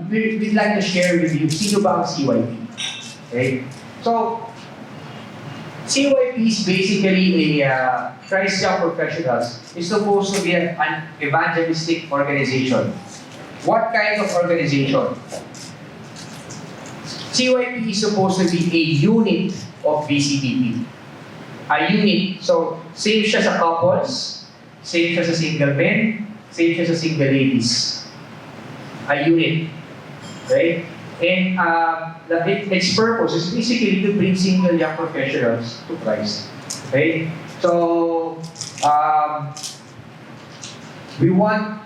we'd like to share with you, sino ba ang CYP? Okay? So, CYP is basically a Christ Young Professionals. It's supposed to be an evangelistic organization. What kind of organization? CYP is supposed to be a unit of BCBP. A unit. So, same siya sa couples, same siya sa single men, same siya sa single ladies. A unit. Right? And its purpose is basically to bring single young professionals to Christ. Okay? So, we want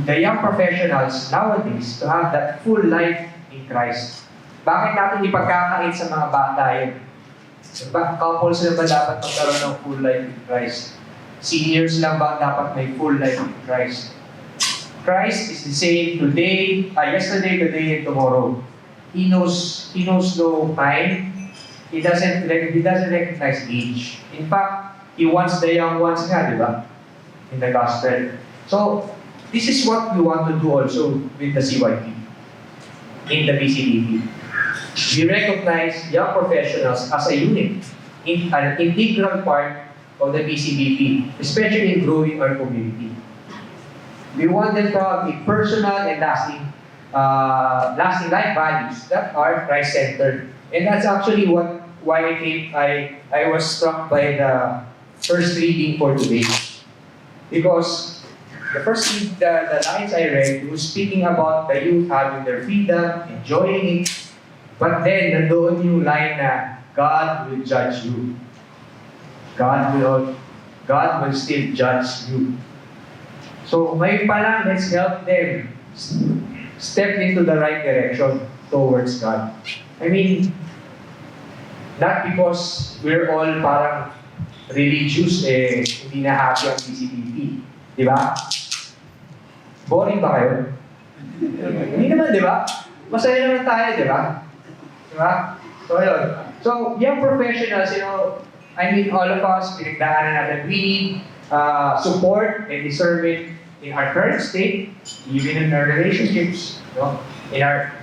the young professionals nowadays to have that full life in Christ. Bakit natin ipagkakait sa mga bata yun? Couples na ba dapat magkaroon ng full life in Christ? Seniors lang ba dapat may full life in Christ? Christ is the same today, yesterday, today, and tomorrow. He knows no time. He doesn't recognize age. In fact, He wants the young ones nga, di ba? In the gospel. So, this is what we want to do also with the CYP in the BCDP. We recognize young professionals as a unit, an integral part of the BCDP, especially in growing our community. We want them to have a personal and lasting life values that are Christ-centered. And that's actually why I was struck by the first reading for today. Because the lines I read was speaking about the youth having their freedom, enjoying it. But then, nandoon yung line na, God will judge you. God will still judge you. So, ngayon pa lang, let's help them step into the right direction towards God. I mean, not because we're all parang religious, hindi na happy ang PCPP. Di ba? Boring ba kayo? Hindi naman, di ba? Masaya naman tayo, di ba? Di ba? So, yun. So, young professionals, I mean, all of us, pinagdaanan natin, we need support and discernment in our current state, even in our relationships, in our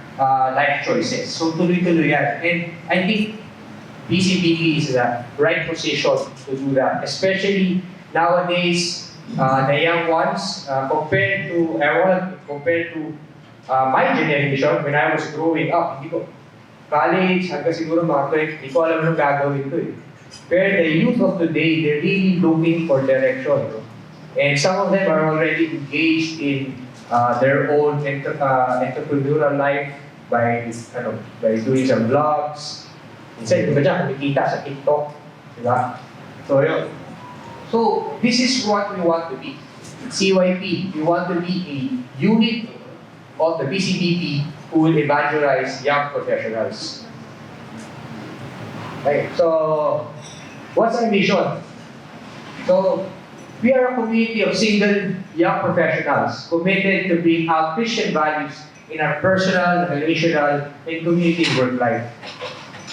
life choices. So, tuloy-tuloy yan. And I think BCBP is the right position to do that. Especially nowadays, the young ones, compared to my generation, when I was growing up, hindi ko, college, hanggang siguro mga 20, hindi ko alam anong gagawin ko eh. Pero the youth of today, they're really looking for direction. And some of them are already engaged in their own entrepreneurial life by doing some vlogs. Minsan, di ba dyan, kumikita sa TikTok. Di ba? So, yun. So, this is what we want to be. CYP, we want to be a unit of the BCBP who will evangelize young professionals. Okay, so, what's our mission? So, we are a community of single young professionals committed to bring out Christian values in our personal, relational, and community work life.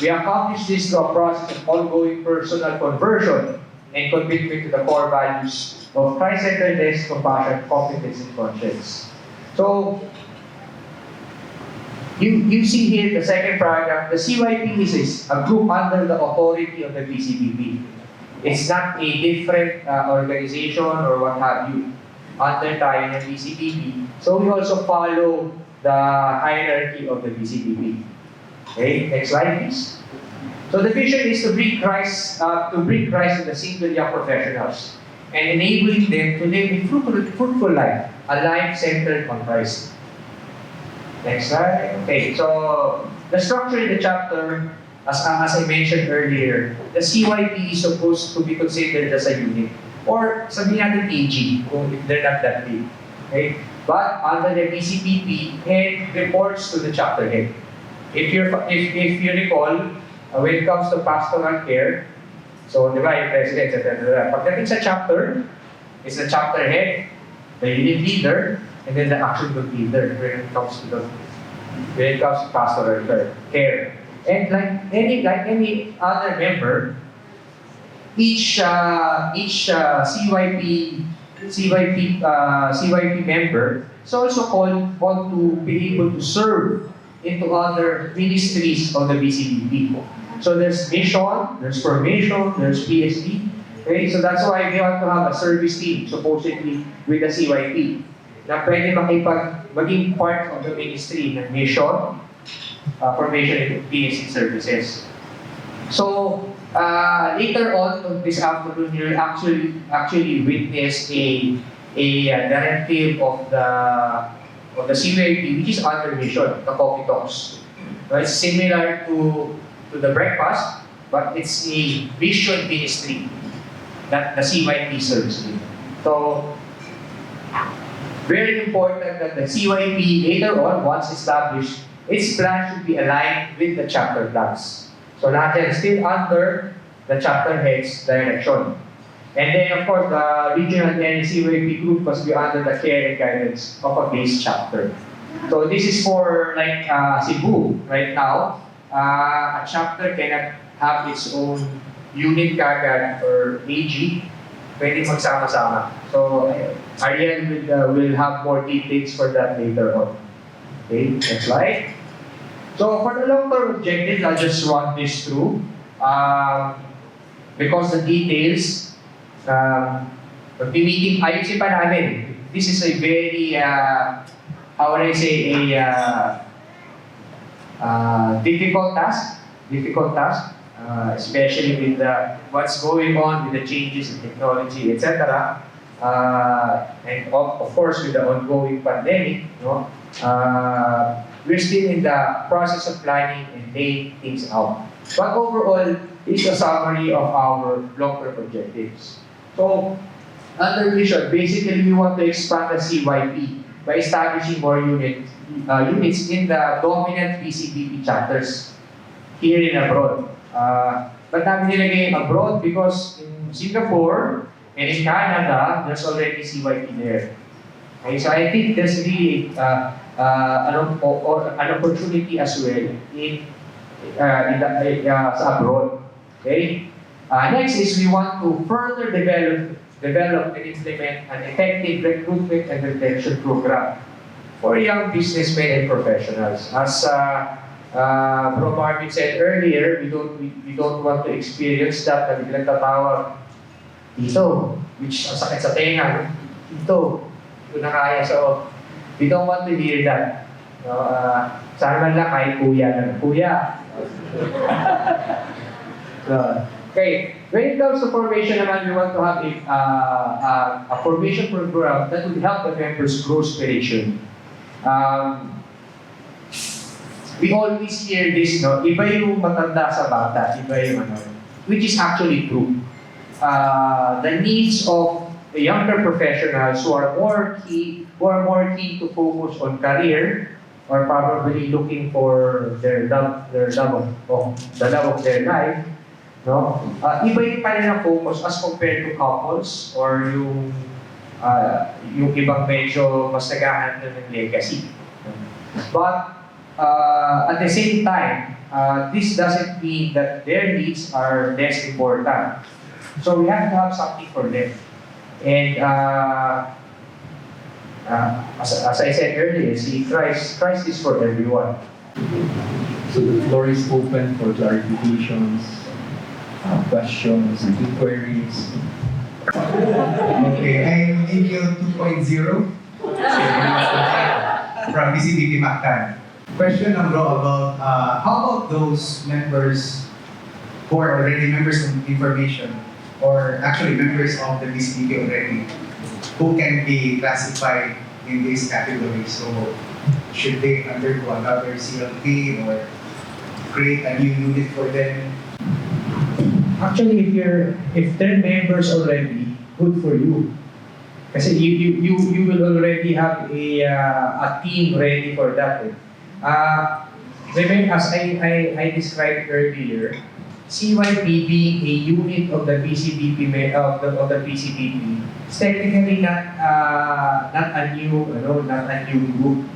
We accomplish this through a process of ongoing personal conversion and commitment to the core values of Christ-centeredness, compassion, competence, and conscience. So, you see here the second paragraph, the CYP is a group under the authority of the BCBP. It's not a different organization or what have you under tayo ng BCBP. So we also follow the hierarchy of the BCBP. Okay, next slide please. So the vision is to bring Christ to the single young professionals and enabling them to live a fruitful life, a life centered on Christ. Next slide. Okay, so the structure in the chapter, as I mentioned earlier, the CYP is supposed to be considered as a unit, or sabihin natin AG, if they're not that big. Okay? But under the BCPP, head reports to the chapter head. If you recall, when it comes to pastoral care, so di ba, yung president, etc. Pagdating sa chapter, it's the chapter head, the unit leader, and then the action group leader when it comes to pastoral care. And like any other member, each CYP member is also called on to be able to serve into other ministries of the BCBP. So there's mission, there's formation, there's PSD. Okay, so that's why we want to have a service team, supposedly with the CYP, na pwede maging part of the ministry ng mission, formation, and PSD services. So, later on this afternoon, you'll actually witness a directive of the CYP, which is under mission, the coffee talks. So it's similar to the breakfast, but it's a vision ministry that the CYP serves in. So, very important that the CYP later on, once established, its plan should be aligned with the chapter plans. So lahat yan still under the chapter head's direction. And then of course, the regional and CYP group must be under the care and guidance of a base chapter. So this is for like Cebu right now. A chapter cannot have its own unit kagad or AG. Pwede magsama-sama. So Ariel will have more details for that later on. Okay, next slide. So for the long-term objectives, I'll just run this through. Because the details, pag-meeting, ayusin pa namin. This is a very, how would I say, difficult task, especially with what's going on with the changes in technology, etc. And of course, with the ongoing pandemic, we're still in the process of planning and laying things out. But overall, this is a summary of our long-term objectives. So, under mission, basically we want to expand the CYP by establishing more units in the dominant PCBP chapters here in abroad. But namin nilagay abroad because in Singapore and in Canada, there's already CYP there. Okay, so I think there's really an opportunity as well in sa abroad. Okay. Next is we want to further develop and implement an effective recruitment and retention program for young businessmen and professionals. As Bro Marvin said earlier, we don't want to experience that na biglang tatawag dito, which ang sakit sa tenga, dito na kaya. So we don't want to hear that. Sana man lang kahit kuya na. Kuya. Okay. When it comes to formation naman, we want to have a formation program that would help the members grow spiritually. We always hear this, no? Iba yung matanda sa bata, iba yung which is actually true. The needs of the younger professionals who are more keen to focus on career or probably looking for the love of their life, no? Iba yung kanilang focus as compared to couples or yung ibang medyo mas naghahanap ng legacy. But at the same time, this doesn't mean that their needs are less important. So we have to have something for them. And as I said earlier, see, Christ is for everyone. So the floor is open for clarifications, questions, inquiries. Okay, I'm Angel 2.0 from BCBP Mactan. Question about how about those members who are already members of information or actually members of the BCBP already who can be classified in this category? So should they undergo another CLP or create a new unit for them? Actually, if they're members already, good for you. Kasi you will already have a team ready for that. Remember, as I described earlier, CYP being a unit of the PCBP of the PCBP is technically not a new group.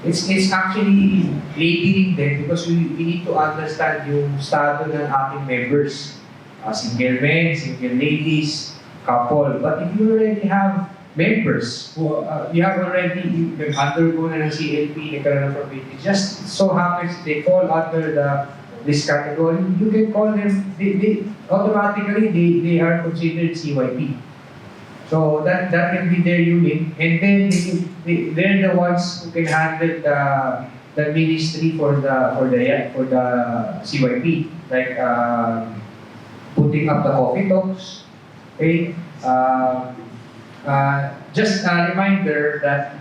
It's actually labeling them because we need to understand yung estado ng ating members. Single men, single ladies, couple. But if you already have members who you have already undergone ng CLP, nagkaroon ng probity, just so happens they fall under this category, you can call them, they automatically they are considered CYP. So that can be their unit, and then they're the ones who can handle the ministry for the CYP, like putting up the coffee talks. Okay, just a reminder that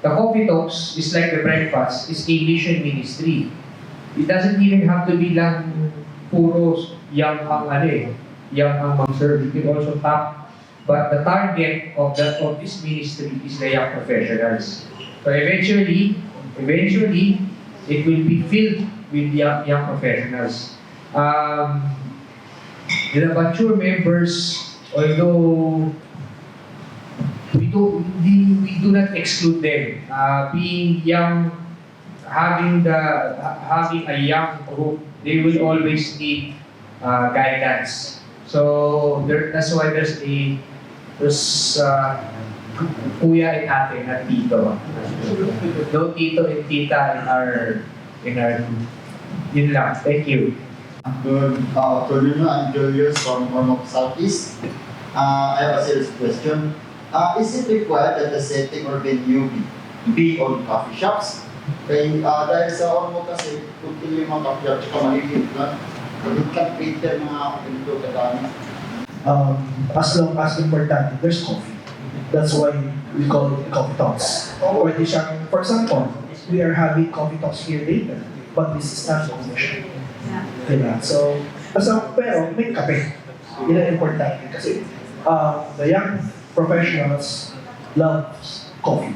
the coffee talks is like the breakfast, is a mission ministry. It doesn't even have to be lang puro young ang mag-serve. You can also tap, but the target of this ministry is the young professionals. So eventually, it will be filled with young professionals. The mature members, although we do not exclude them, being young, having a young group, they will always need guidance. So that's why there's kuya and ate, not tito. No tito and tita in our yun lang. Thank you. Good afternoon. I'm Julius from Ormoc Southeast. I have a serious question. Is it required that the setting or venue be on coffee shops? Kaya dahil sa Ormoc kasi, kung yung mga coffee shops, kamalilit na, it can create mga pinto kadami. As long as important, there's coffee. That's why we call it coffee talks. Pwede siyang, for example, we are having coffee talks here later, but this is not commission. Diba? So, pero may kape. Yun ang importante kasi the young professionals loves coffee.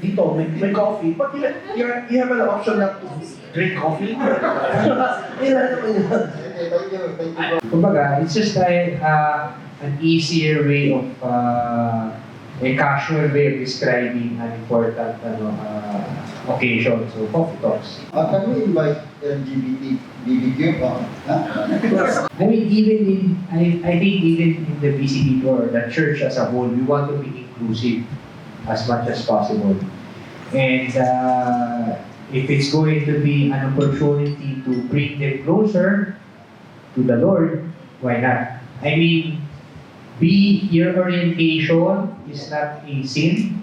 Dito, may coffee, but you have an option not to drink coffee. Kumbaga, it's just like an easier way of a casual way of describing an important occasion. So, coffee talks. Can we invite LGBT, BBQ? I mean, I think even in the BCP or the church as a whole, we want to be inclusive as much as possible. And if it's going to be an opportunity to bring them closer to the Lord, why not? I mean, your orientation is not a sin,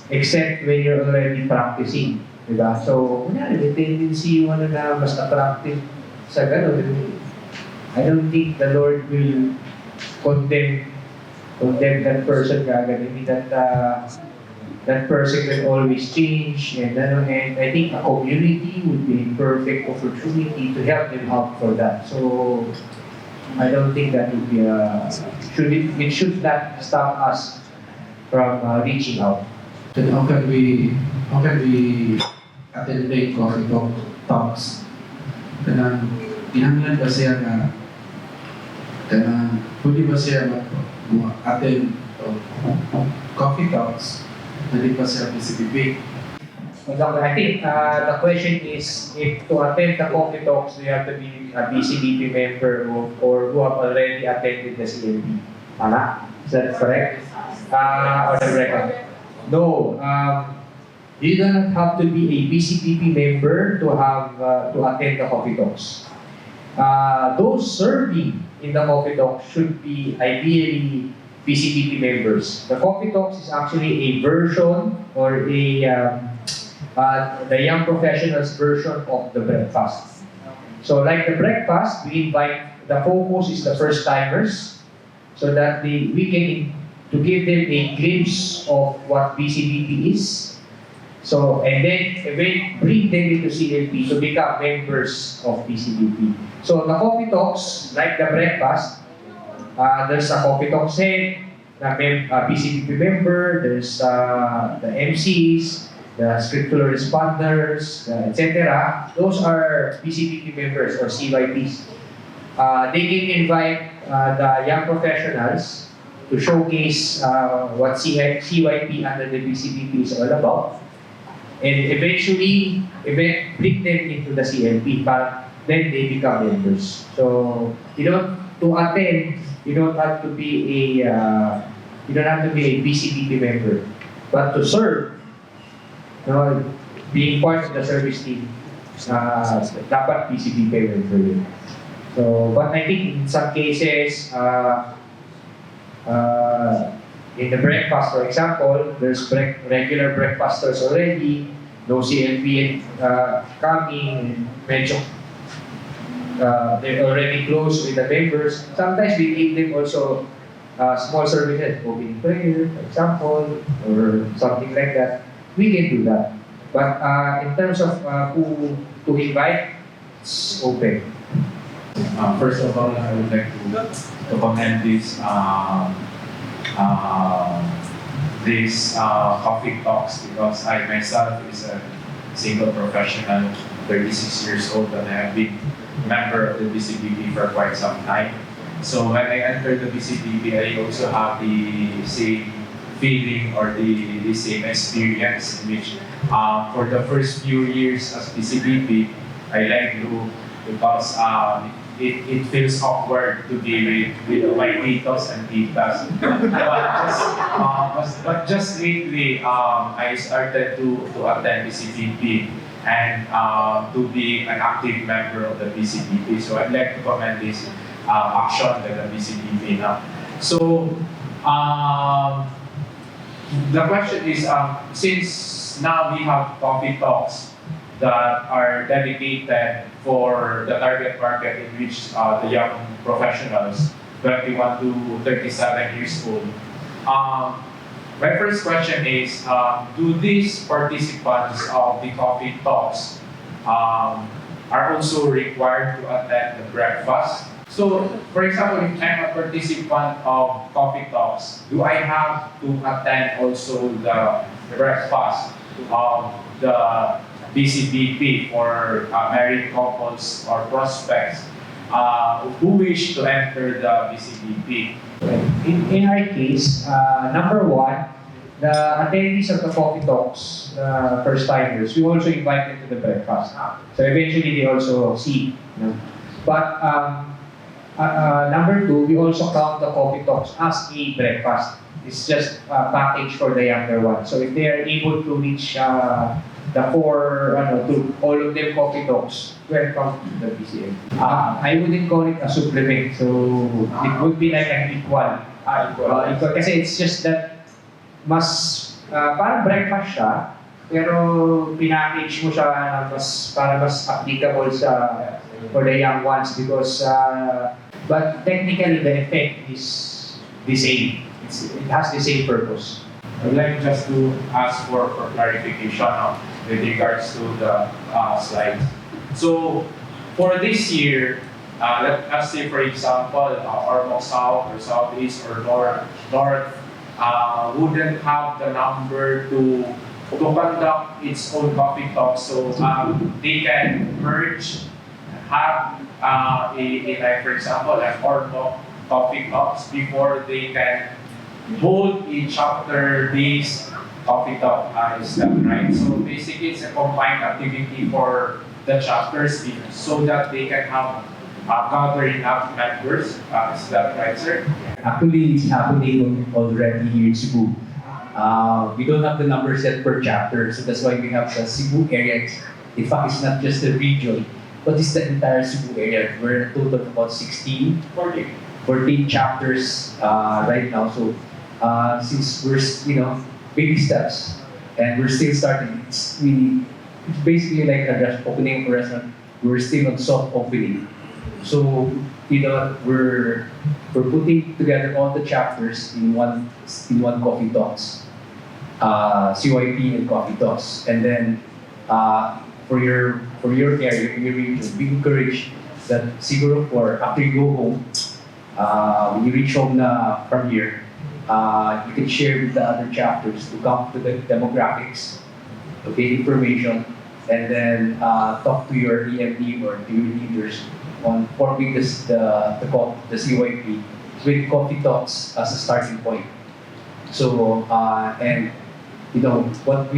except when you're already practicing. Diba? So, kunyari, may tendency yung na mas attractive sa gano'n. I don't think the Lord will condemn that person gagawin. That person can always change, and I think a community would be a perfect opportunity to help them out for that. So, I don't think that would be it should not stop us from reaching out. Then how can we attend coffee talks? Kanang kinahanglan ba siya na pwede ba siya attend coffee talks na di pa siya PCPP? I think the question is, if to attend the coffee talks, you have to be a BCBP member or who have already attended the CLP. Tama? Is that correct? Or the record? No. You do not have to be a BCPP member to attend the coffee talks. Those serving in the coffee talks should be ideally BCPP members. The coffee talks is actually a version or the young professionals version of the breakfast. So like the breakfast, we invite, the focus is the first timers, so that we can to give them a glimpse of what BCBP is. So, and then bring them into CLP to become members of BCBP. So the coffee talks, like the breakfast, there's a coffee talks head, a BCBP member, there's the MCs, the scriptural responders, etc. Those are BCBP members or CYPs. They can invite the young professionals to showcase what CYP under the BCBP is all about. And eventually, bring them into the CLP, but then they become members. So, to attend, you don't have to be You don't have to be a BCBP member. But to serve, being part of the service team, dapat BCBP member yun. So, but I think in some cases, in the breakfast, for example, there's regular breakfasters already, no CLP coming, medyo they're already close with the members. Sometimes we give them also small services, opening prayer, for example, or something like that. We can do that. But in terms of who to invite, it's open. First of all, I would like to commend this coffee talks because I myself is a single professional, 36 years old, and I have been member of the BCBP for quite some time. So when I entered the BCBP, I also have the same feeling or the same experience in which for the first few years as BCBP, I like to because it feels awkward to be with my titos and titas. But just lately, I started to attend BCBP and to be an active member of the BCBP. So I'd like to commend this action that the BCBP now. So the question is, since now we have coffee talks that are dedicated for the target market in which the young professionals, 21 to 37 years old. My first question is, do these participants of the coffee talks are also required to attend the breakfast? So, for example, if I'm a participant of coffee talks, do I have to attend also the breakfast of the BCBP for married couples or prospects who wish to enter the BCBP? In our case, number one, the attendees of the coffee talks, the first timers, we also invite them to the breakfast. So eventually they also see. But number two, we also count the coffee talks as a breakfast. It's just a package for the younger ones. So if they are able to reach the four, to all of them coffee talks, welcome to the BCM. I wouldn't call it a supplement. So it would be like an equal. Equal. Kasi it's just that mas parang breakfast siya, pero pinackage mo siya na para mas applicable for the young ones because but technically the effect is the same. It has the same purpose. I'd like just to ask for clarification with regards to the slides. So for this year, let us say for example, Ormoc South or Southeast or North wouldn't have the number to conduct its own coffee talk, so they can merge, have like for example, like Ormoc coffee talks before they can hold a chapter-based coffee talk. Is that right? So basically, it's a combined activity for the chapters so that they can have gathering up members. Is that right, sir? Actually, it's happening already here in Cebu. We don't have the numbers set per chapter, so that's why we have the Cebu area. In fact, it's not just the region, but it's the entire Cebu area. We're a total of about 14 chapters right now. So since we're, baby steps, and we're still starting, it's basically like opening a restaurant. We're still on soft opening. So, we're putting together all the chapters in one coffee talks, CYP and coffee talks, and then for your area, your region, we encourage that siguro for after you go home, when you reach home from here, you can share with the other chapters to come to the demographics, okay, information, and then talk to your EMD or to your leaders on forming the CYP with coffee talks as a starting point. So, and what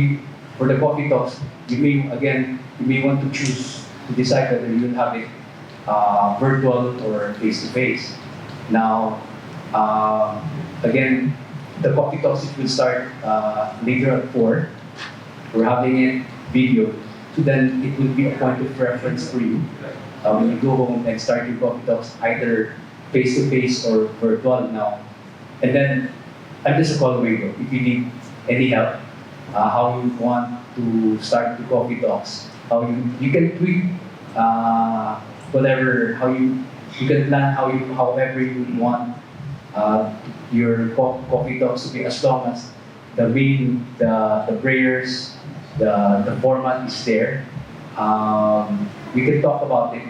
for the coffee talks, you may want to choose to decide whether you'll have it virtual or face-to-face. Now, again, the coffee talks it will start later at 4. We're having it video, so then it will be a point of reference for you when you go home and start your coffee talks either face to face or virtual now. And then I'm just a call away though. If you need any help, how you want to start the coffee talks, how you can tweak whatever, how you can plan however you want your coffee talks to be, as long as the prayers, the format is there. We can talk about it,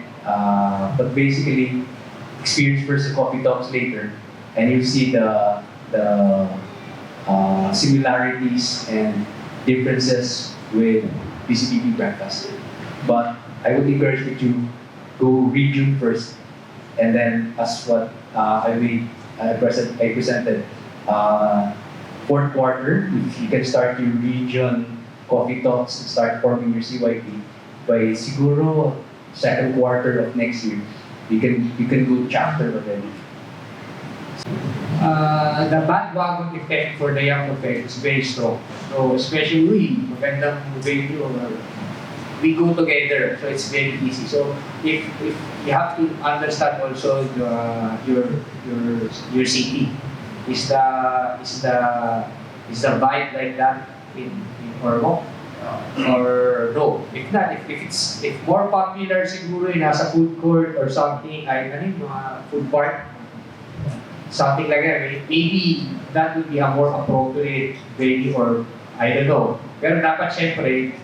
but basically experience first the coffee talks later, and you see the similarities and differences with BCBP breakfast. But I would encourage you to go read June first, and then as what I presented, fourth quarter, if you can start your region coffee talks and start forming your CYP by siguro second quarter of next year, you can go chapter already. The bandwagon effect for the young prophet is very strong. So especially magandang video, we go together, so it's very easy. So if you have to understand also your city, is the vibe like that in Ormoc? Or no? If not, if more popular siguro yung nasa food court or something, mga food park, something like that, maybe that would be a more appropriate venue, or I don't know. Pero dapat syempre,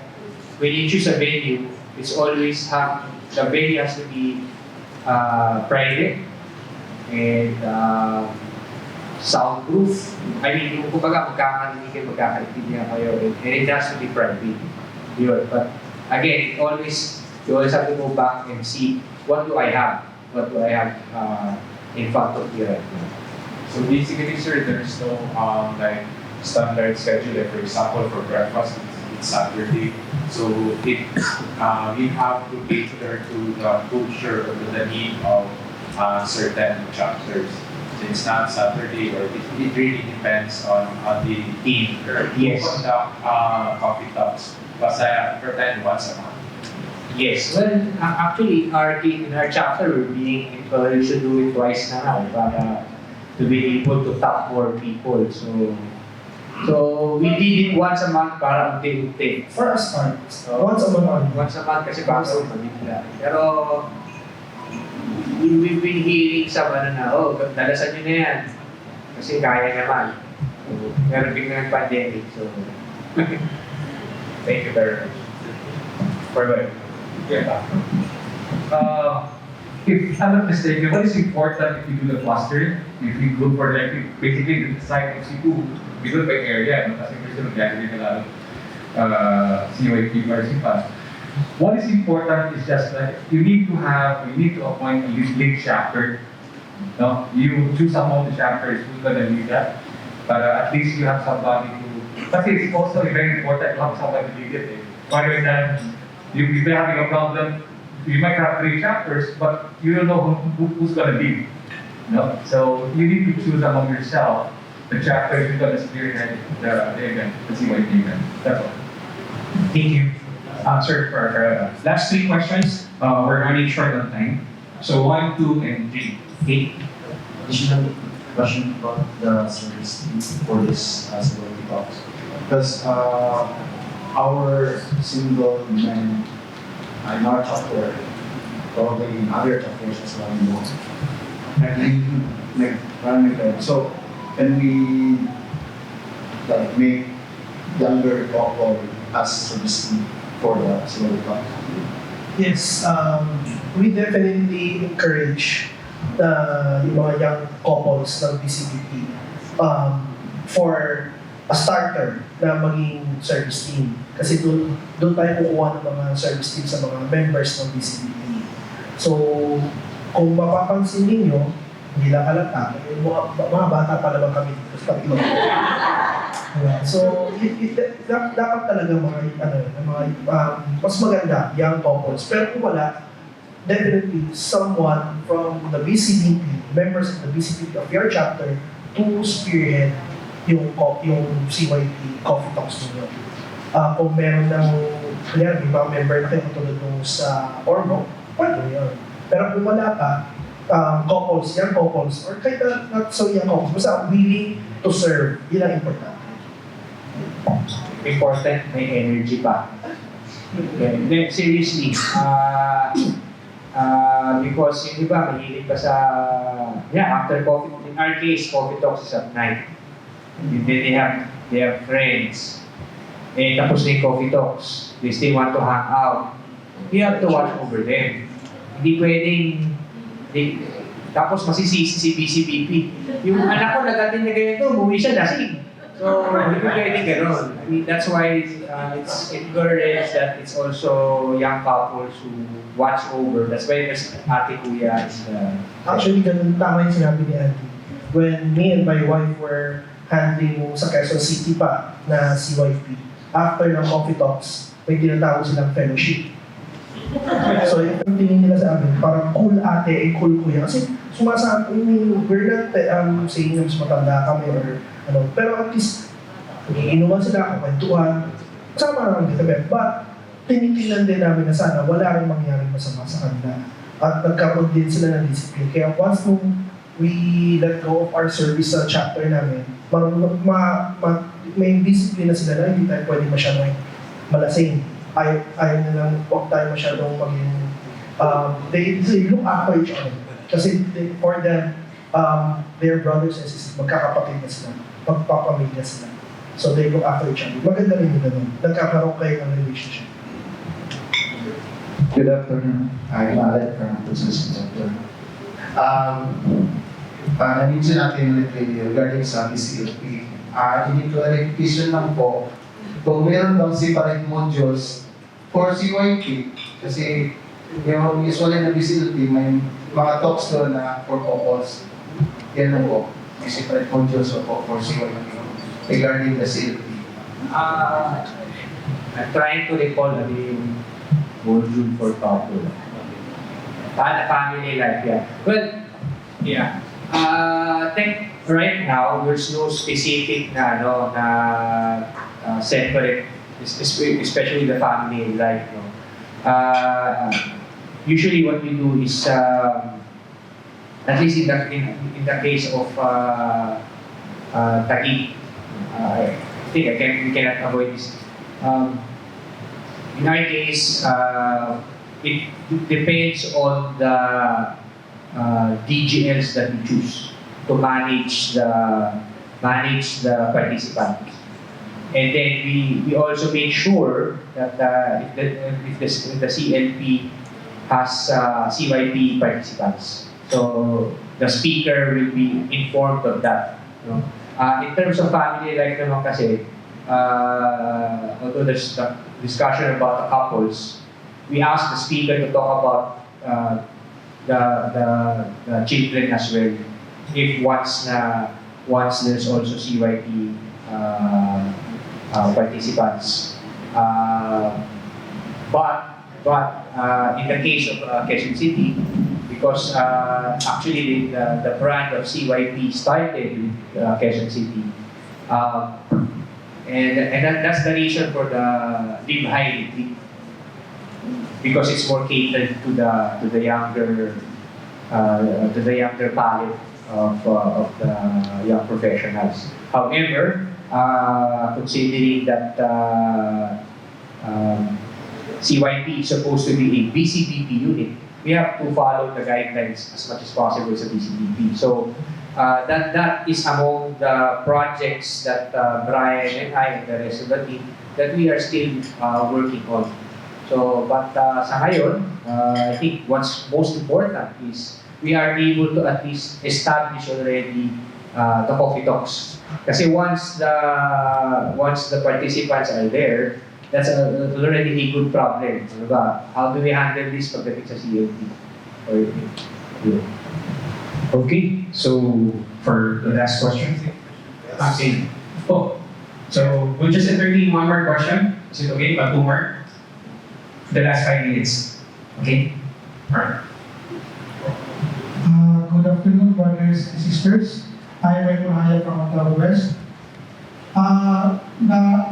when you choose a venue, it's always the venue has to be private and soundproof. I mean, yung kumbaga magkakaintindihan kayo, and it has to be private. Yun. But again, you always have to go back and see what do I have in front of me right now. So basically, sir, there's no like standard schedule. Like for example, for breakfast, it's Saturday. So we have to cater to the culture or the need of certain chapters. So it's not Saturday, or it really depends on the team. Yes. You conduct coffee talks, basta pretend once a month. Yes. Well, actually, in our chapter, we're being encouraged to do it twice na now para to be able to tap more people. So we did it once a month para unti-unti. For a start, once a month. Once a month kasi baka mabigla. Pero we've been hearing sa dalasan nyo na yan. Kasi kaya naman. So, meron biglang pandemic. So, Thank you very much. Forward. Yeah. If I'm not mistaken, what is important if you do the clustering? If you go for basically the site of Cebu, we do it by area, no? Kasi gusto mag-gathering na lang CYP participants. What is important is just that you need to appoint a lead chapter. No? You choose among the chapters who's gonna lead that. But at least you have somebody to. Kasi it's also very important to have somebody to lead it. Rather than if you're having a problem, you might have 3 chapters, but you don't know who's gonna lead. No? So you need to choose among yourself the chapter who's gonna spearhead the event, the CYP event. That's all. Thank you. Sir, for our last 3 questions, we're running short on time. So 1, 2, and 3. Okay. Additional question about the service team for this celebrity talks. Because our single men in our chapter, probably in other chapters as well, so can we make younger couple as service team for the celebrity talks? Yes, we definitely encourage yung mga young couples ng BCBP for a starter na maging service team. Kasi doon tayo kukuha ng mga service team sa mga members ng BCBP. So, kung mapapansin ninyo, hindi lang halata, yung mga bata pa naman kami dito sa tatlo. So, dapat talaga mas maganda, young couples. Pero kung wala, definitely someone from the BCBP, members of the BCBP of your chapter, to spearhead yung CYP coffee talks ninyo. Kung meron ng, kaya may mga member na kayo katulad nung sa Ormo, pwede yun. Pero kung wala pa, couples, young couples, or kahit not so young couples, basta willing to serve, yun ang importante. Important, may energy pa. Then, seriously, because yung iba, mahilig pa sa, after coffee, in our case, coffee talks is at night. And then they have friends. Tapos na yung coffee talks. They still want to hang out. You have to watch over them. Hindi pwedeng, tapos masisisi si BCBP. Yung anak ko, nagating na ganito, umuwi siya lasing. So, hindi ko pwedeng gano'n. I mean, that's why it's encouraged that it's also young couples who watch over. That's why there's ate kuya is Actually, ganun tama yung sinabi ni Andy. When me and my wife were handling sa Quezon City pa na CYP, after ng coffee talks, may tinatawag silang fellowship. So yung tingin nila sa amin, parang cool ate, cool kuya. Kasi sumasama, we're not saying na mas matanda kami or ano. Pero at least, iinuman sila, kwentuhan, kasama naman dito. But, tinitingnan din namin na sana wala rin mangyaring masama sa kanila. At nagkaroon din sila ng discipline. Kaya once nung we let go of our service sa chapter namin, may discipline na sila na hindi tayo pwede masyadong malasing. Ayaw nilang huwag tayo masyadong maging they look after each other. Kasi for them, their brothers and sisters, magkakapatid na sila, magpapamilya sila. So they look after each other. Maganda rin yung ganun. Nagkakaroon kayo ng relationship. Good afternoon. I'm Alec from Business Center. Nandito natin ulit regarding sa PCLP. Hindi clarification lang po, kung meron bang separate modules for CYP, kasi yung usually na PCLP, may mga talks doon na for couples. Yan lang po, may separate modules po for CYP regarding the CLP. I'm trying to recall the module for couple. Family life, yeah. Well, yeah. I think right now there's no specific separate, especially the family life. No? Usually, what we do is, at least in the case of Taguig, I think we cannot avoid this. In our case, it depends on the DGLs that we choose to manage the participants. And then we also make sure that if the CLP has CYP participants, so the speaker will be informed of that. You know? In terms of family life naman kasi, although there's the discussion about the couples, we ask the speaker to talk about the children as well. If once there's also CYP participants, but in the case of Quezon City, because actually the brand of CYP started with Quezon City, and that's the reason for the Live High Retreat, because it's more catered to the younger palette of the young professionals. However, considering that CYP is supposed to be a BCBP unit, we have to follow the guidelines as much as possible sa BCBP. So that is among the projects that Brian and I and the rest of the team that we are still working on. So, but sa ngayon, I think what's most important is we are able to at least establish already the coffee talks. Kasi once the participants are there, that's already a good problem. Diba? How do we handle this pagdating sa CLP? Okay, so for the last question. Okay. Oh, so we'll just entertain one more question. Is it okay? Two more? The last 5 minutes. Okay? Alright. Good afternoon, brothers and sisters. I am Mahaya from Ottawa West.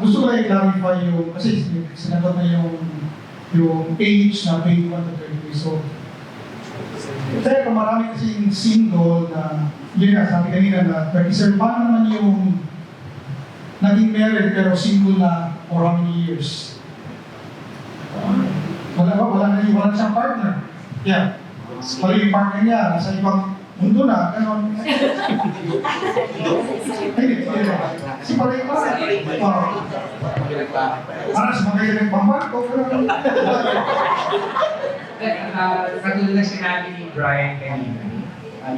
Gusto ko lang i-clarify yung, kasi sinagot na yung age na 21 to 30 years old. Pero marami kasing single na, yun nga, sabi kanina na 30, sir, paano naman yung naging married pero single na for how many years? Wala na siyang partner. Yeah. Wala yung partner niya, nasa ibang mundo na, gano'n. Hindi. Kasi pala yung para sa mga kailang pambarko, gano'n. Katulad na sinabi ni Brian kanina,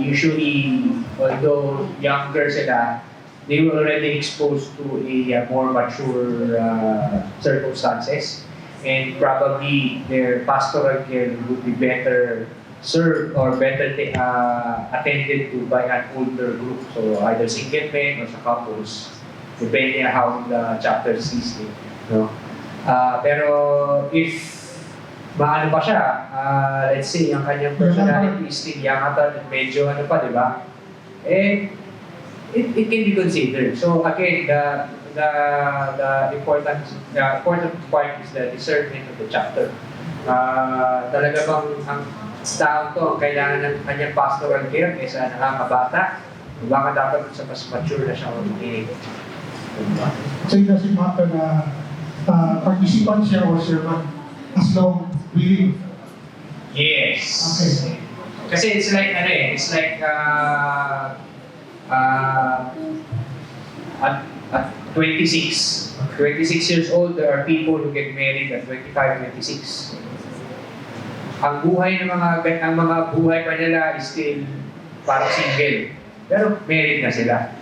usually, although younger sila, they were already exposed to a more mature circumstances, and probably their pastoral care would be better served or better attended to by an older group. So either single men or sa couples, depending on how the chapter sees it. No? Pero if maano pa siya, let's say, ang kanyang personality is still young at medyo ano pa, di ba? Eh, it can be considered. So again, the important part is the discernment of the chapter. Talaga bang ang tao to ang kailangan ng kanyang pastoral care kaysa nakakabata? O baka dapat sa mas mature na siya makinig? So it doesn't matter na participant siya or servant as long willing. Yes. Okay. Kasi it's like ano eh, it's like at 26 years old, there are people who get married at 25, 26. Ang buhay ng mga buhay pa nila is still parang single. Pero married na sila.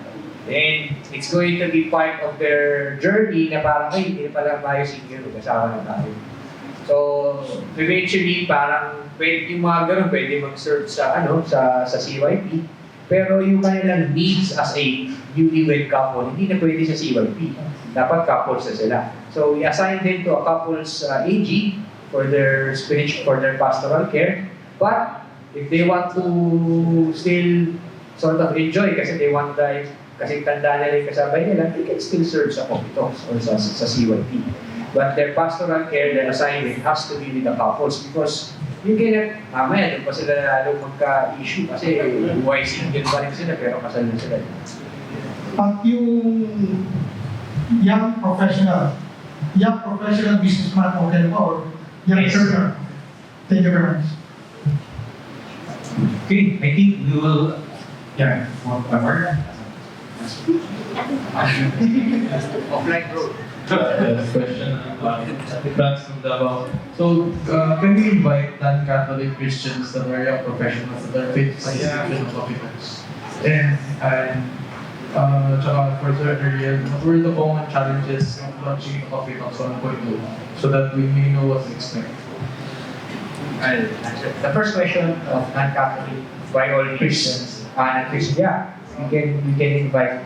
And it's going to be part of their journey na parang, ay, hindi pala tayo single, kasama na tayo. So, eventually, parang yung mga ganun, pwede mag-serve sa CYP. Pero yung kanilang needs as a newlywed couple, hindi na pwede sa CYP. Dapat couples na sila. So, we assign them to a couple's AG for their pastoral care. But, if they want to still sort of enjoy kasi kasi tanda nila yung kasabay nila, they can still serve sa Copitos or sa CYP. But their pastoral care, their assignment has to be with the couples because you cannot, mamaya, doon pa sila lalo magka-issue kasi why single pa rin sila pero kasal na sila. At yung young professional businessman, okay ba? Or young entrepreneur? Thank you very much. Okay, I think we will, one more. Offline bro. Question Franz from Davao. So, can we invite non-Catholic Christians that are young professionals that are fit sa institution of Copitos? And tsaka for certain areas, what were the common challenges of launching Copitos 1.2 so that we may know what to expect? I'll answer. The first question of non-Catholic by all Christians, non-Christian, yeah, we can invite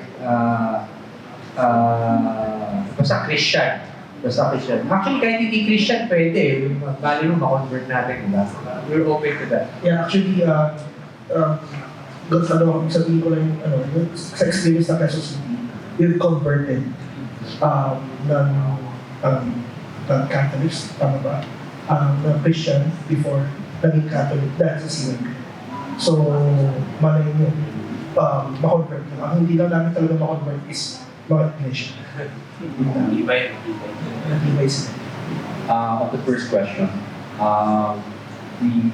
basta Christian. Actually, kahit hindi Christian, pwede. Bali mo, ma-convert natin. Diba? We're open to that. Yeah, actually, sabihin ko lang yung sa experience na Quezon City, we've converted non-Catholics, tama ba? Christian before naging Catholic dahil sa CYP. So, malay nyo, ma-convert nyo. Ang hindi lang namin talaga ma-convert is mga iglesia. Ibay. On the first question,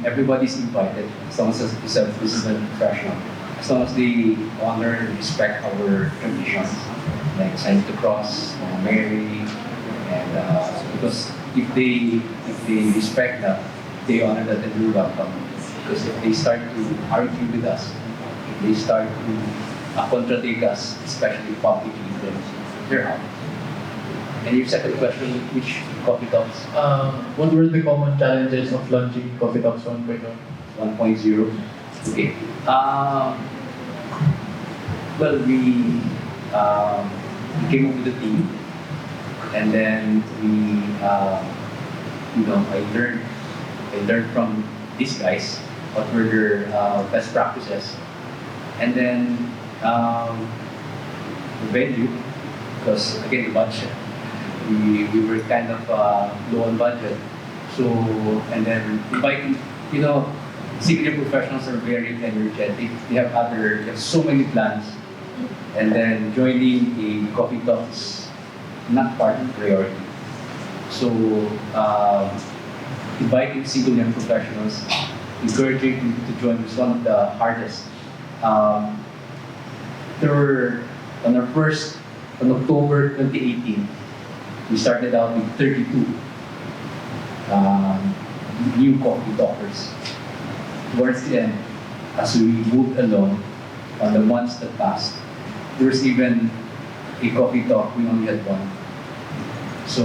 everybody's invited as long as it's a visible professional. As long as they honor and respect our traditions, like sign the cross, Mary, and because if they respect that, they honor that and we're welcome. Because if they start to argue with us, if they start to contradict us, especially publicly, then they're out. And your second question, which coffee talks? What were the common challenges of launching Coffee Talks 1.0? 1.0. Okay. Well, we came up with a team, and then I learned from these guys what were their best practices, and then the venue because again, the budget. We were kind of low on budget. So, and then inviting, senior professionals are very energetic. They have so many plans. And then joining a coffee talk is not part of the priority. So, inviting single young professionals, encouraging them to join is one of the hardest. There were, on October 2018, we started out with 32 new coffee talkers. Towards the end, as we moved along, on the months that passed, there was even a coffee talk, we only had one. So,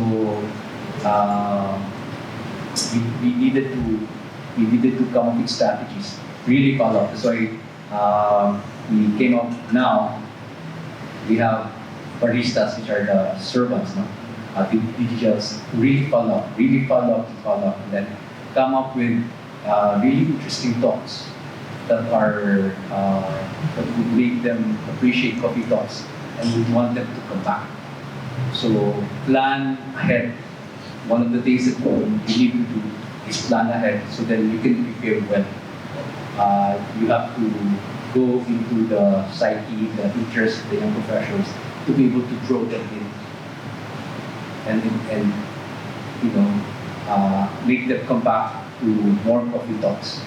we needed to come up with strategies, really follow up. That's why we came up now, we have baristas, which are the servants, no? The digitals, really follow up, and then come up with really interesting talks that would make them appreciate coffee talks and would want them to come back. So plan ahead. One of the things that you need to do is plan ahead so that you can prepare well. You have to go into the psyche, the interest of the young professionals to be able to draw them in and make them come back to more coffee talks.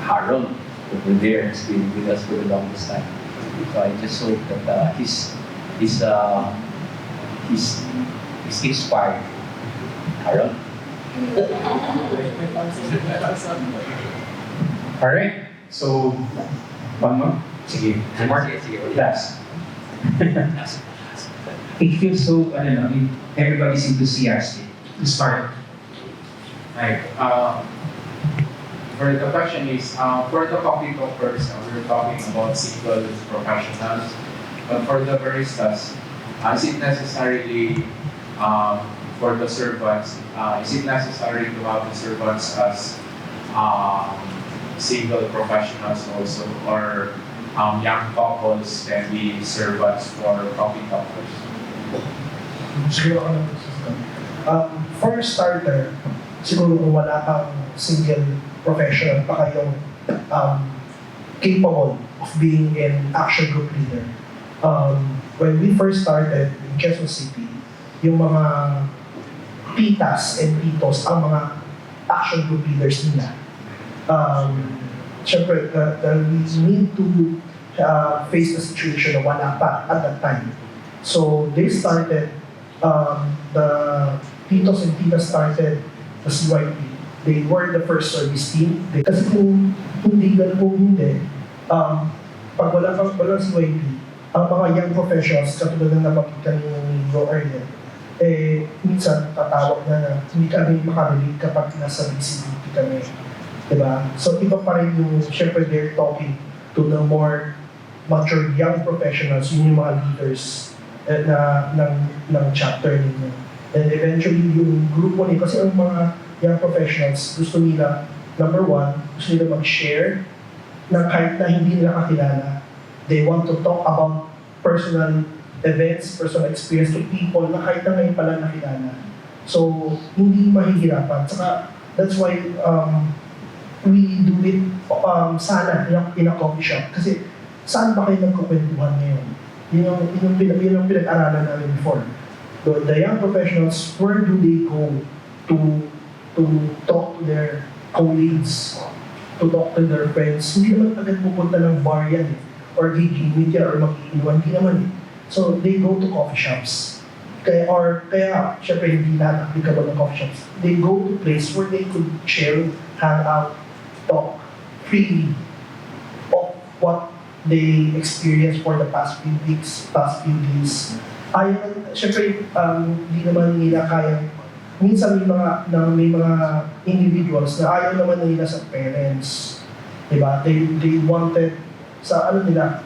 Harold over there has been with us for the longest time. So I just hope that he's inspired. Harold? Alright, so, one more? Sige, Mark, last. It feels so, everybody's enthusiastic to start. Right. For the question is, for the coffee talkers, we're talking about single professionals. But for the baristas, is it necessarily for the servants? Is it necessary to have the servants as single professionals also, or young couples can be servants for coffee talkers? Siguro ako lang system. For a starter, siguro kung wala kang single professional pa kayong capable of being an action group leader. When we first started in Quezon City, yung mga titas and titos ang mga action group leaders nila. Siyempre, we need to face the situation na wala pa at that time. So they started, the titos and titas started the CYP. They were the first service team. Kasi kung hindi, pag walang CYP, ang mga young professionals, katulad ng nabanggit kanina ni Bro earlier, minsan tatawag na hindi kami makarelate kapag nasa BCBP kami. Diba? So iba pa rin yung, syempre they're talking to the more mature young professionals, yun yung mga leaders ng chapter ninyo. And eventually yung grupo nila, kasi ang mga young professionals, gusto nila, number one, gusto nila mag-share na kahit na hindi nila kakilala. They want to talk about personal events, personal experience to people na kahit na ngayon pala nakilala. So, hindi mahihirapan. Saka, that's why we do it sana in a coffee shop. Kasi, saan ba kayo nagkukwentuhan ngayon? Yun yung pinag-aralan namin before. The young professionals, where do they go to talk to their colleagues, to talk to their friends? Hindi naman agad pupunta ng bar yan or gigimit yan or mag-iinuan, hindi naman So they go to coffee shops. Kaya syempre hindi lahat applicable ng coffee shops. They go to place where they could share, hang out, talk freely of what they experienced for the past few weeks, past few days. Syempre, hindi naman nila kaya. Minsan may mga individuals na ayaw naman nila sa parents. Diba? They wanted sa nila,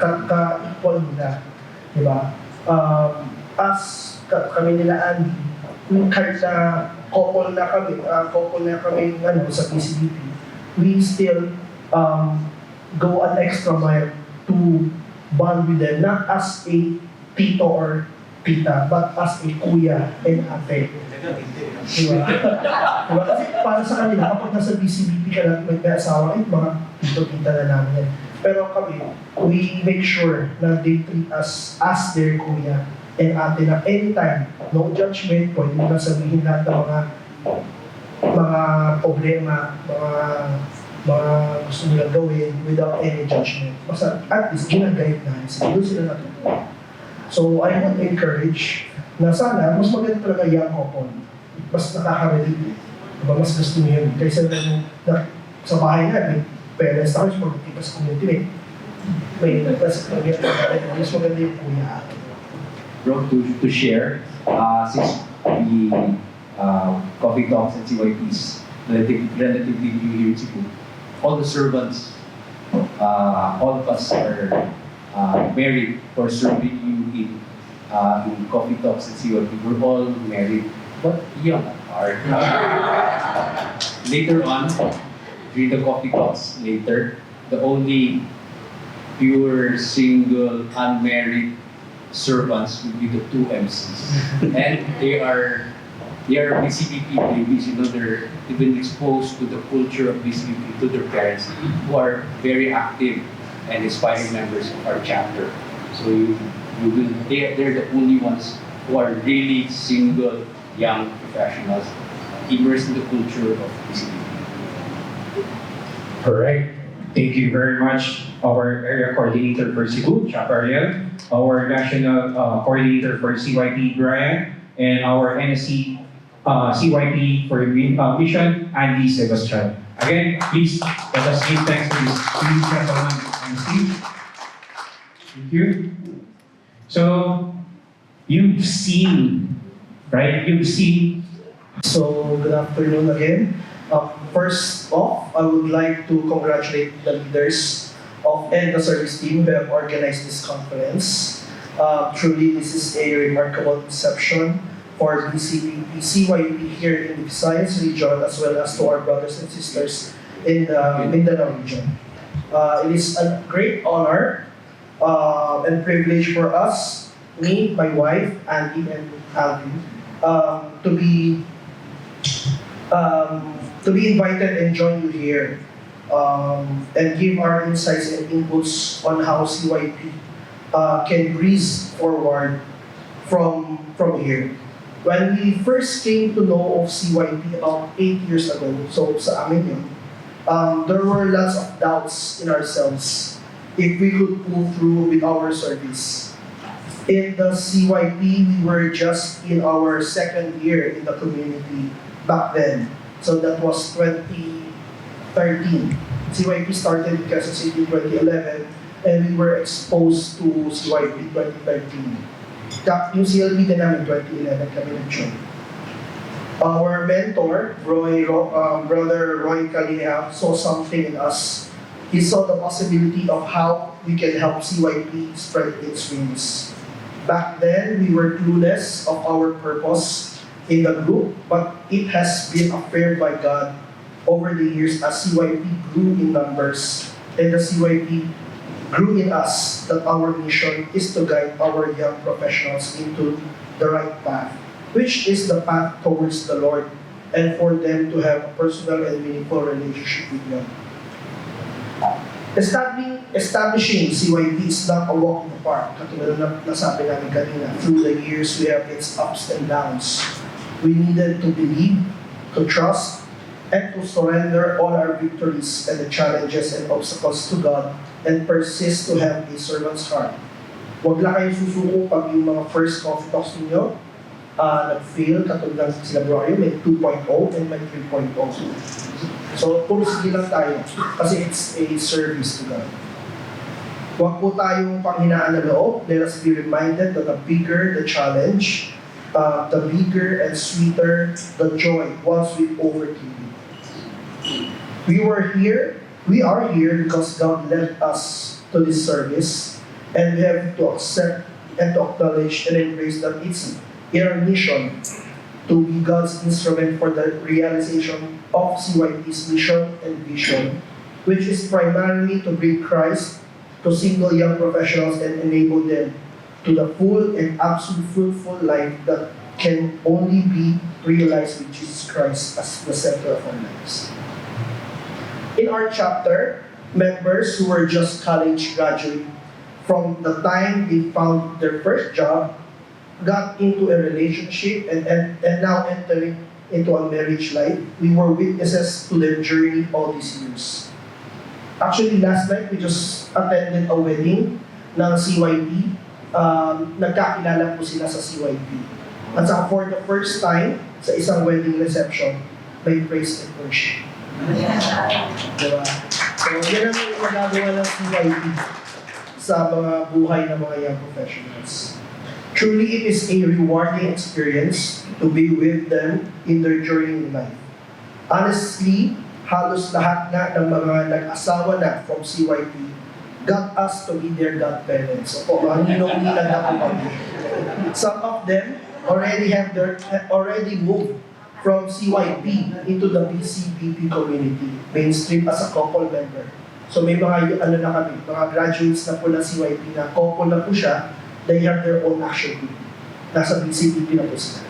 ka-equal nila. Diba? As kami nila Andy, kahit na couple na kami sa PCBP, we still go an extra mile to bond with them, not as a tito or tita, but as a kuya and ate. Diba? Diba? Kasi para sa kanila, kapag nasa BCBP ka lang, may asawa, mga tito-tita na namin yan. Pero kami, we make sure na they treat us as their kuya and ate na anytime, no judgment, pwede mo na sabihin lahat ng mga problema, mga gusto nila gawin without any judgment. Basta at least ginaguide na doon sila natutuwa. So I would encourage na sana mas maganda talaga young couple. Mas nakaka-relate. Diba? Mas gusto mo yun. Kaysa na sa bahay nga, may parents na kayo, pag-tipas community, may mas maganda yung kuya. Bro, to share, since the coffee talks and CYPs relatively new here in Cebu, all the servants, all of us are married for serving you in coffee talks and CYP. We're all married, but young at heart. Later on, during the coffee talks later, the only pure, single, unmarried servants will be the two MCs. And they are BCBP babies, they've been exposed to the culture of BCBP, to their parents, who are very active and inspiring members of our chapter. So they're the only ones who are really single, young professionals, immersed in the culture of BCBP. All right. Thank you very much, our area coordinator for Cebu, Chap Ariel, our national coordinator for CYP, Brian, and our NSC CYP for Mission, Andy Sebastian. Again, please let us give thanks to these three gentlemen on the stage. Thank you. So, you've seen, right? You've seen. So, good afternoon again. First off, I would like to congratulate the leaders and the service team who have organized this conference. Truly, this is a remarkable inception for BCBP, CYP here in the Visayas region, as well as to our brothers and sisters in the Mindanao region. It is a great honor and privilege for us, me, my wife, Andy, and Alvin, to be invited and join you here and give our insights and inputs on how CYP can breeze forward from here. When we first came to know of CYP about 8 years ago, so sa amin yun, there were lots of doubts in ourselves if we could pull through with our service. In the CYP, we were just in our second year in the community back then. So that was 2013. CYP started in Quezon City 2011, and we were exposed to CYP 2013. Yung CLB din namin 2011 kami nag-join. Our mentor, Brother Roy Kaliha, saw something in us. He saw the possibility of how we can help CYP spread its wings. Back then, we were clueless of our purpose in the group, but it has been affirmed by God over the years as CYP grew in numbers and the CYP grew in us, that our mission is to guide our young professionals into the right path, which is the path towards the Lord, and for them to have a personal and meaningful relationship with God. Establishing CYP is not a walk in the park. Katulad na nasabi namin kanina, through the years we have its ups and downs. We needed to believe, to trust, and to surrender all our victories and the challenges and obstacles to God, and persist to have a servant's heart. Huwag lang kayo susuko pag yung mga first coffee talks ninyo nag-fail, katulad ng sila bro kayo, may 2.0 and may 3.0. So, pumisige lang tayo kasi it's a service to God. Huwag po tayong panghinaan na loob. Let us be reminded that the bigger the challenge, the bigger and sweeter the joy once we overcame it. We are here because God led us to this service, and we have to accept and to acknowledge and embrace that it's in our mission to be God's instrument for the realization of CYP's mission and vision, which is primarily to bring Christ to single young professionals and enable them to the full and absolute fruitful life that can only be realized with Jesus Christ as the center of our lives. In our chapter, members who were just college graduates, from the time they found their first job, got into a relationship, and now entering into a marriage life, we were witnesses to their journey all these years. Actually, last night, we just attended a wedding ng CYP. Nagkakilala po sila sa CYP. At saka for the first time, sa isang wedding reception, may praise and worship. Diba? So, yan ang magagawa ng CYP sa mga buhay ng mga young professionals. Truly, it is a rewarding experience to be with them in their journey in life. Honestly, halos lahat na ng mga nag-asawa na from CYP got us to be their godparents. O mga ninong-ninang na po kami. Some of them already moved from CYP into the BCBP community, mainstream as a couple member. So may mga na kami, mga graduates na po ng CYP na couple na po siya, they have their own action group. Nasa BCBP na po sila.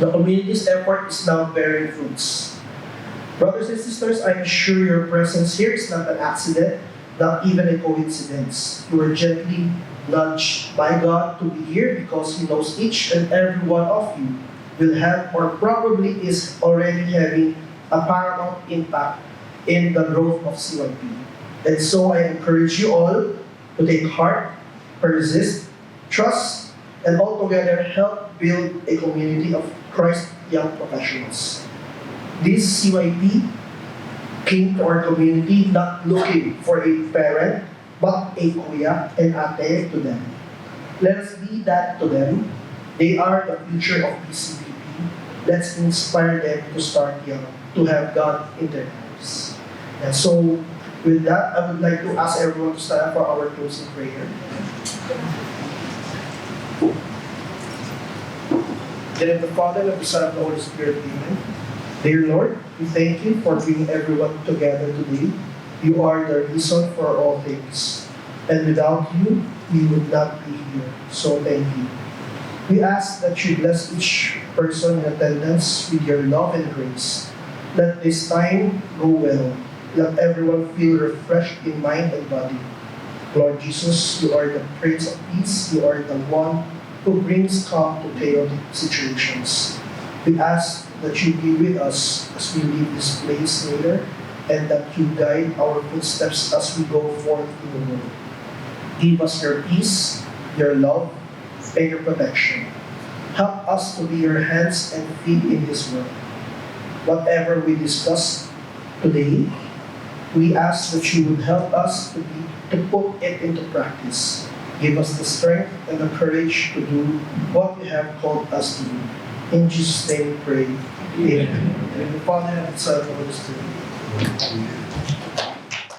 The community's effort is now bearing fruits. Brothers and sisters, I'm sure your presence here is not an accident, not even a coincidence. You were gently nudged by God to be here because He knows each and every one of you will have or probably is already having a paramount impact in the growth of CYP. And so I encourage you all to take heart, persist, trust, and altogether help build a community of Christ young professionals. This CYP came to our community not looking for a parent, but a kuya and ate to them. Let us be that to them. They are the future of PCBP. Let's inspire them to start young, to have God in their lives. And so, with that, I would like to ask everyone to stand up for our closing prayer. In the name of the Father, and of the Son, and of the Holy Spirit, amen. Dear Lord, we thank you for bringing everyone together today. You are the reason for all things. And without you, we would not be here. So thank you. We ask that you bless each person in attendance with your love and grace. Let this time go well. Let everyone feel refreshed in mind and body. Lord Jesus, you are the Prince of Peace. You are the one who brings calm to chaotic situations. We ask that you be with us as we leave this place later, and that you guide our footsteps as we go forth in the world. Give us your peace, your love, and your protection. Help us to be your hands and feet in this world. Whatever we discuss today, we ask that you would help us to put it into practice. Give us the strength and the courage to do what you have called us to do. In Jesus' name we pray. Amen. In the Father, and the Son, and the Holy Spirit.